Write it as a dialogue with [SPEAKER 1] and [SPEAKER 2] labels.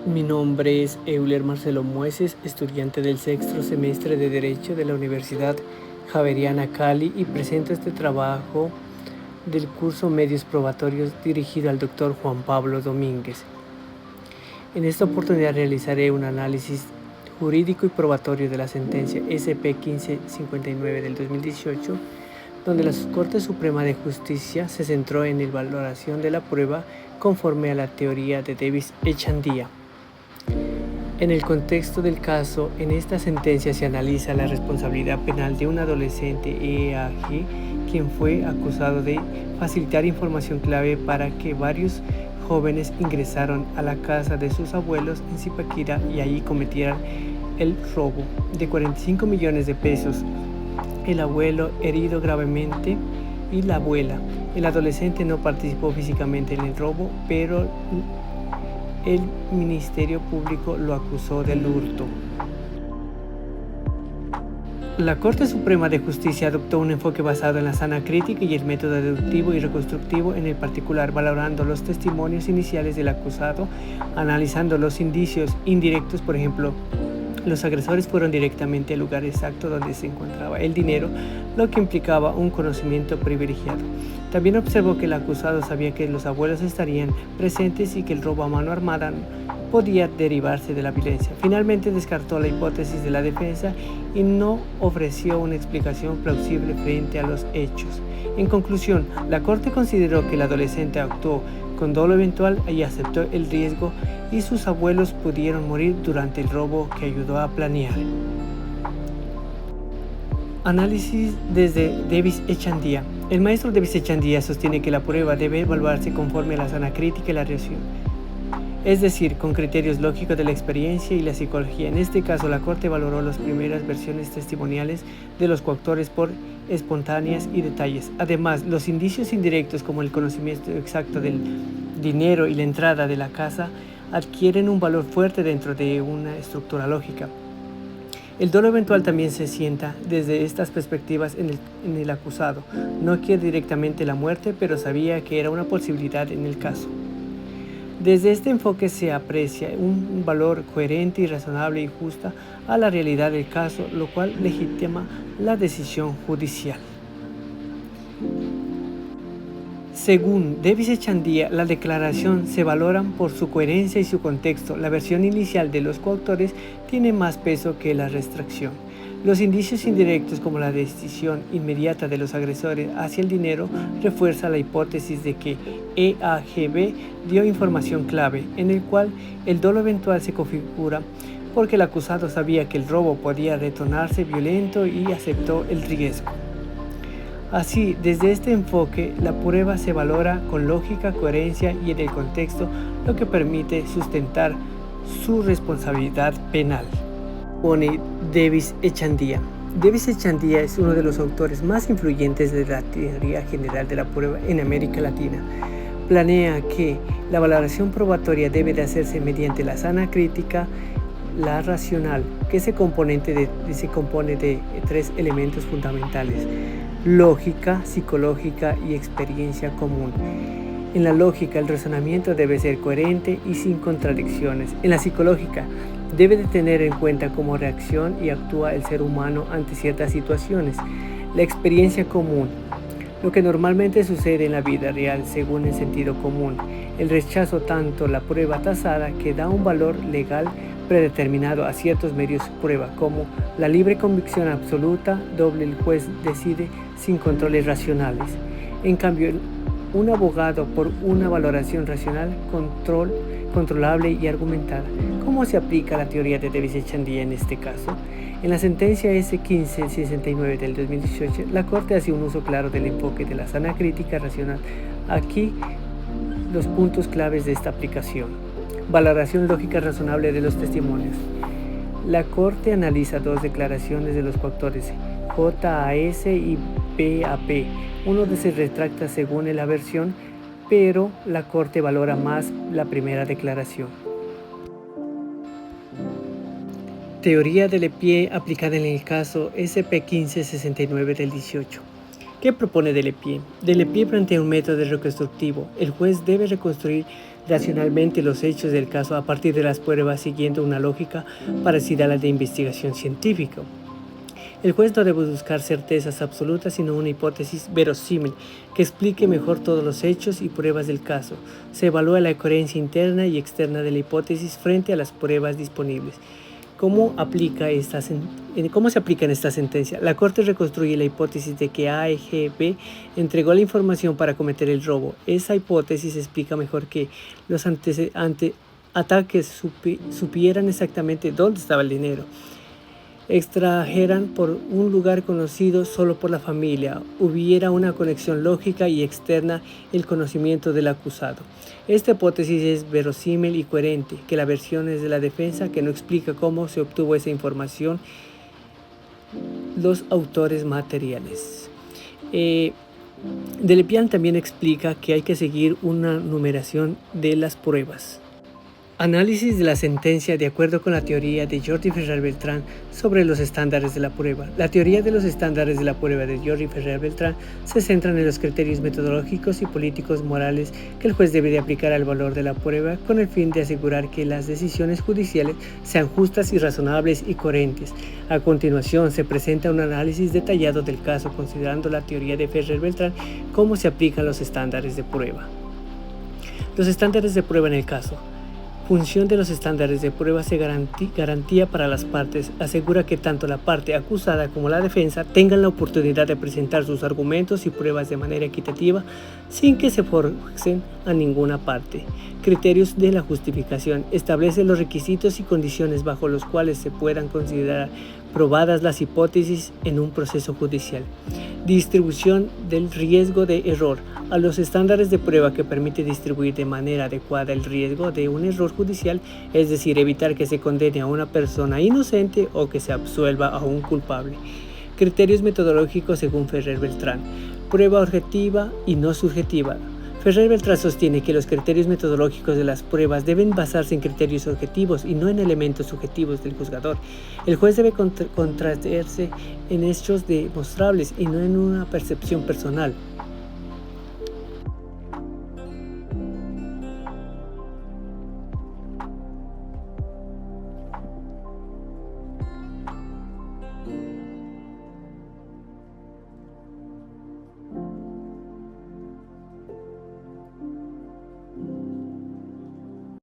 [SPEAKER 1] Mi nombre es Euler Marcelo Mueces, estudiante del sexto semestre de Derecho de la Universidad Javeriana Cali, y presento este trabajo del curso Medios Probatorios dirigido al Dr. Juan Pablo Domínguez. En esta oportunidad realizaré un análisis jurídico y probatorio de la sentencia SP 1559 del 2018, donde la Corte Suprema de Justicia se centró en la valoración de la prueba conforme a la teoría de Davis Echandía. En el contexto del caso, en esta sentencia se analiza la responsabilidad penal de un adolescente EAG, quien fue acusado de facilitar información clave para que varios jóvenes ingresaron a la casa de sus abuelos en Zipaquirá y allí cometieran el robo de 45 millones de pesos. El abuelo herido gravemente y la abuela. El adolescente no participó físicamente en el robo, pero el Ministerio Público lo acusó del hurto. La Corte Suprema de Justicia adoptó un enfoque basado en la sana crítica y el método deductivo y reconstructivo en el particular, valorando los testimonios iniciales del acusado, analizando los indicios indirectos. Por ejemplo, los agresores fueron directamente al lugar exacto donde se encontraba el dinero, lo que implicaba un conocimiento privilegiado. También observó que el acusado sabía que los abuelos estarían presentes y que el robo a mano armada podía derivarse de la violencia. Finalmente descartó la hipótesis de la defensa y no ofreció una explicación plausible frente a los hechos. En conclusión, la Corte consideró que el adolescente actuó con dolo eventual y aceptó el riesgo, y sus abuelos pudieron morir durante el robo que ayudó a planear. Análisis desde Davis Echandía. El maestro Davis Echandía sostiene que la prueba debe evaluarse conforme a la sana crítica y la reacción, es decir, con criterios lógicos de la experiencia y la psicología. En este caso, la Corte valoró las primeras versiones testimoniales de los coautores por espontáneas y detalles. Además, los indicios indirectos, como el conocimiento exacto del dinero y la entrada de la casa, adquieren un valor fuerte dentro de una estructura lógica. El dolo eventual también se sienta desde estas perspectivas en el acusado. No quiere directamente la muerte, pero sabía que era una posibilidad en el caso. Desde este enfoque se aprecia un valor coherente y razonable y justa a la realidad del caso, lo cual legitima la decisión judicial. Según Davis Echandía, la declaración se valoran por su coherencia y su contexto. La versión inicial de los coautores tiene más peso que la restricción. Los indicios indirectos, como la decisión inmediata de los agresores hacia el dinero, refuerza la hipótesis de que EAGB dio información clave, en el cual el dolo eventual se configura porque el acusado sabía que el robo podía retornarse violento y aceptó el riesgo. Así, desde este enfoque, la prueba se valora con lógica, coherencia y en el contexto, lo que permite sustentar su responsabilidad penal. Pone Davis Echandía. Davis Echandía es uno de los autores más influyentes de la teoría general de la prueba en América Latina. Planea que la valoración probatoria debe de hacerse mediante la sana crítica, la racional, que se compone de tres elementos fundamentales: lógica, psicológica y experiencia común. En la lógica, el razonamiento debe ser coherente y sin contradicciones. En la psicológica, debe de tener en cuenta cómo reacciona y actúa el ser humano ante ciertas situaciones. La experiencia común, lo que normalmente sucede en la vida real según el sentido común. El rechazo, tanto la prueba tasada, que da un valor legal predeterminado a ciertos medios de prueba, como la libre convicción absoluta, doble el juez decide sin controles racionales. En cambio, un abogado por una valoración racional, controlable y argumentada. ¿Cómo se aplica la teoría de Davis Echandía en este caso? En la sentencia S-1569 del 2018, la Corte hace un uso claro del enfoque de la sana crítica racional. Aquí los puntos claves de esta aplicación. Valoración lógica razonable de los testimonios. La Corte analiza dos declaraciones de los coautores, JAS y PAP. Uno se retracta según la versión, pero la Corte valora más la primera declaración. Teoría del pie aplicada en el caso SP 1569 del 18. ¿Qué propone Delepie? Delepie plantea un método reconstructivo. El juez debe reconstruir racionalmente los hechos del caso a partir de las pruebas siguiendo una lógica parecida a la de investigación científica. El juez no debe buscar certezas absolutas, sino una hipótesis verosímil que explique mejor todos los hechos y pruebas del caso. Se evalúa la coherencia interna y externa de la hipótesis frente a las pruebas disponibles. ¿Cómo se aplica en esta sentencia? La Corte reconstruye la hipótesis de que AEGB entregó la información para cometer el robo. Esa hipótesis explica mejor que los ataques supieran exactamente dónde estaba el dinero, extrajeran por un lugar conocido solo por la familia, hubiera una conexión lógica y externa el conocimiento del acusado. Esta hipótesis es verosímil y coherente, que la versión es de la defensa que no explica cómo se obtuvo esa información los autores materiales. Delepie también explica que hay que seguir una numeración de las pruebas. Análisis de la sentencia de acuerdo con la teoría de Jordi Ferrer Beltrán sobre los estándares de la prueba. La teoría de los estándares de la prueba de Jordi Ferrer Beltrán se centra en los criterios metodológicos y políticos morales que el juez debe de aplicar al valor de la prueba con el fin de asegurar que las decisiones judiciales sean justas y razonables y coherentes. A continuación se presenta un análisis detallado del caso considerando la teoría de Ferrer Beltrán, cómo se aplican los estándares de prueba. Los estándares de prueba en el caso. Función de los estándares de prueba se garantía para las partes, asegura que tanto la parte acusada como la defensa tengan la oportunidad de presentar sus argumentos y pruebas de manera equitativa sin que se forcen a ninguna parte. Criterios de la justificación. Establece los requisitos y condiciones bajo los cuales se puedan considerar probadas las hipótesis en un proceso judicial. Distribución del riesgo de error. A los estándares de prueba que permite distribuir de manera adecuada el riesgo de un error judicial, es decir, evitar que se condene a una persona inocente o que se absuelva a un culpable. Criterios metodológicos según Ferrer Beltrán. Prueba objetiva y no subjetiva. Ferrer Beltrán sostiene que los criterios metodológicos de las pruebas deben basarse en criterios objetivos y no en elementos subjetivos del juzgador. El juez debe contratarse en hechos demostrables y no en una percepción personal.